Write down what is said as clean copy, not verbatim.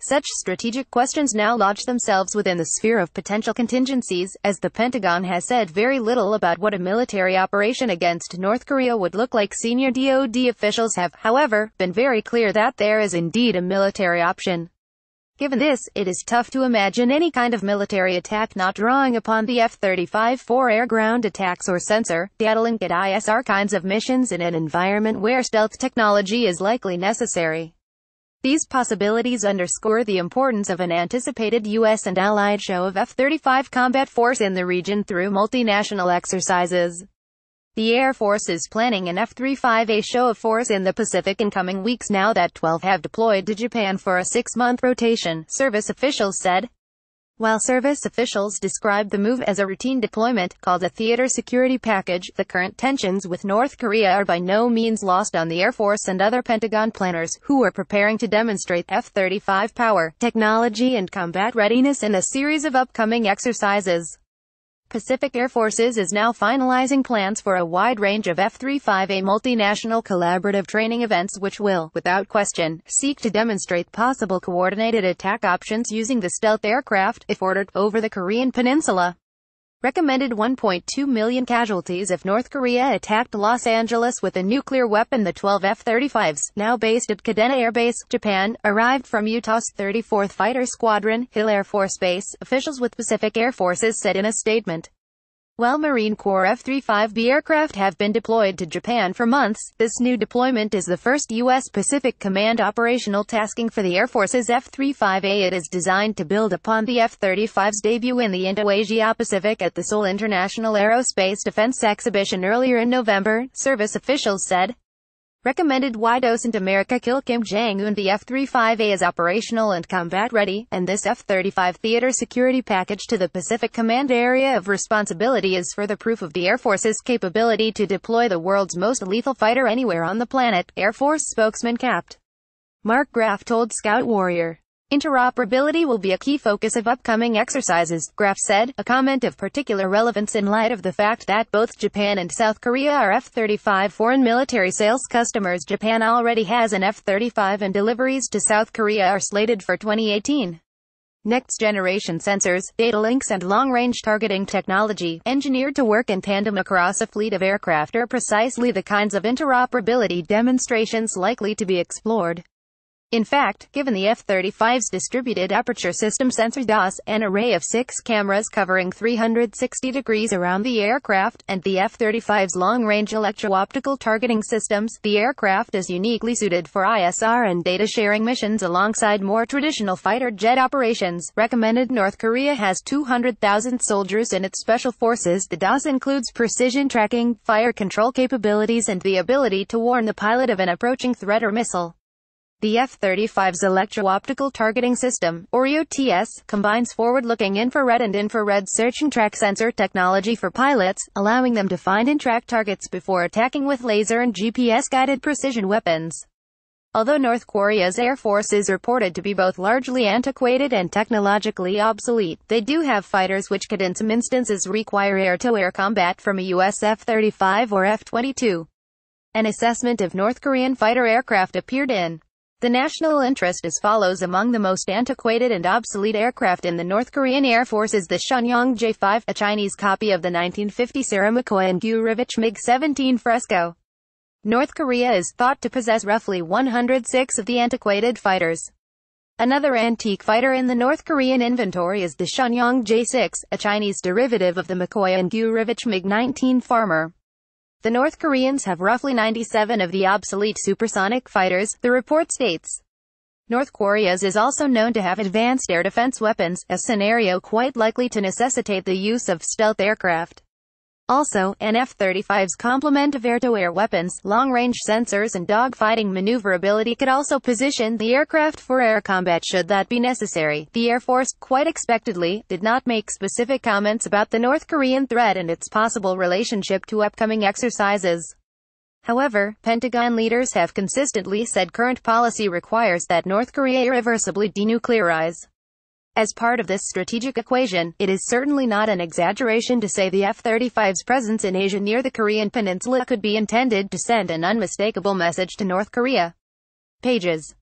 Such strategic questions now lodge themselves within the sphere of potential contingencies, as the Pentagon has said very little about what a military operation against North Korea would look like. Senior DoD officials have, however, been very clear that there is indeed a military option. Given this, it is tough to imagine any kind of military attack not drawing upon the F-35 for air-ground attacks or sensor, datalink at ISRkinds of missions in an environment where stealth technology is likely necessary. These possibilities underscore the importance of an anticipated U.S. and Allied show of F-35 combat force in the region through multinational exercises. The Air Force is planning an F-35A show of force in the Pacific in coming weeks now that 12 have deployed to Japan for a 6-month rotation, service officials said. While service officials described the move as a routine deployment, called a theater security package, the current tensions with North Korea are by no means lost on the Air Force and other Pentagon planners, who are preparing to demonstrate F-35 power, technology and combat readiness in a series of upcoming exercises. Pacific Air Forces is now finalizing plans for a wide range of F-35A multinational collaborative training events which will, without question, seek to demonstrate possible coordinated attack options using the stealth aircraft, if ordered, over the Korean peninsula. Recommended 1.2 million casualties if North Korea attacked Los Angeles with a nuclear weapon. The 12 F-35s, now based at Kadena Air Base, Japan, arrived from Utah's 34th Fighter Squadron, Hill Air Force Base, officials with Pacific Air Forces said in a statement. While Marine Corps F-35B aircraft have been deployed to Japan for months, this new deployment is the first U.S. Pacific Command operational tasking for the Air Force's F-35A. It is designed to build upon the F-35's debut in the Indo-Asia-Pacific at the Seoul International Aerospace Defense Exhibition earlier in November, service officials said. Recommended why doesn't America kill Kim Jong-un? The F-35A is operational and combat ready, and this F-35 theater security package to the Pacific Command area of responsibility is further proof of the Air Force's capability to deploy the world's most lethal fighter anywhere on the planet, Air Force spokesman Capt. Mark Graf told Scout Warrior. Interoperability will be a key focus of upcoming exercises, Graf said, a comment of particular relevance in light of the fact that both Japan and South Korea are F-35 foreign military sales customers. Japan already has an F-35 and deliveries to South Korea are slated for 2018. Next-generation sensors, data links and long-range targeting technology, engineered to work in tandem across a fleet of aircraft, are precisely the kinds of interoperability demonstrations likely to be explored. In fact, given the F-35's distributed aperture system sensor DAS, an array of 6 cameras covering 360 degrees around the aircraft, and the F-35's long-range electro-optical targeting systems, the aircraft is uniquely suited for ISR and data-sharing missions alongside more traditional fighter jet operations. Recommended North Korea has 200,000 soldiers in its special forces. The DAS includes precision tracking, fire control capabilities and the ability to warn the pilot of an approaching threat or missile. The F-35's electro-optical targeting system, or EOTS, combines forward-looking infrared and infrared search and track sensor technology for pilots, allowing them to find and track targets before attacking with laser and GPS-guided precision weapons. Although North Korea's Air Force is reported to be both largely antiquated and technologically obsolete, they do have fighters which could in some instances require air-to-air combat from a U.S. F-35 or F-22. An assessment of North Korean fighter aircraft appeared in The National Interest as follows. Among the most antiquated and obsolete aircraft in the North Korean Air Force is the Sheonyang J-5, a Chinese copy of the 1950 Sarah McCoy and Gurevich MiG-17 Fresco. North Korea is thought to possess roughly 106 of the antiquated fighters. Another antique fighter in the North Korean inventory is the Sheonyang J-6, a Chinese derivative of the McCoy and Gurevich MiG-19 Farmer. The North Koreans have roughly 97 of the obsolete supersonic fighters, the report states. North Korea's is also known to have advanced air defense weapons, a scenario quite likely to necessitate the use of stealth aircraft. Also, an F-35's complement of air-to-air weapons, long-range sensors and dogfighting maneuverability could also position the aircraft for air combat should that be necessary. The Air Force, quite expectedly, did not make specific comments about the North Korean threat and its possible relationship to upcoming exercises. However, Pentagon leaders have consistently said current policy requires that North Korea irreversibly denuclearize. As part of this strategic equation, it is certainly not an exaggeration to say the F-35's presence in Asia near the Korean peninsula could be intended to send an unmistakable message to North Korea. Pages.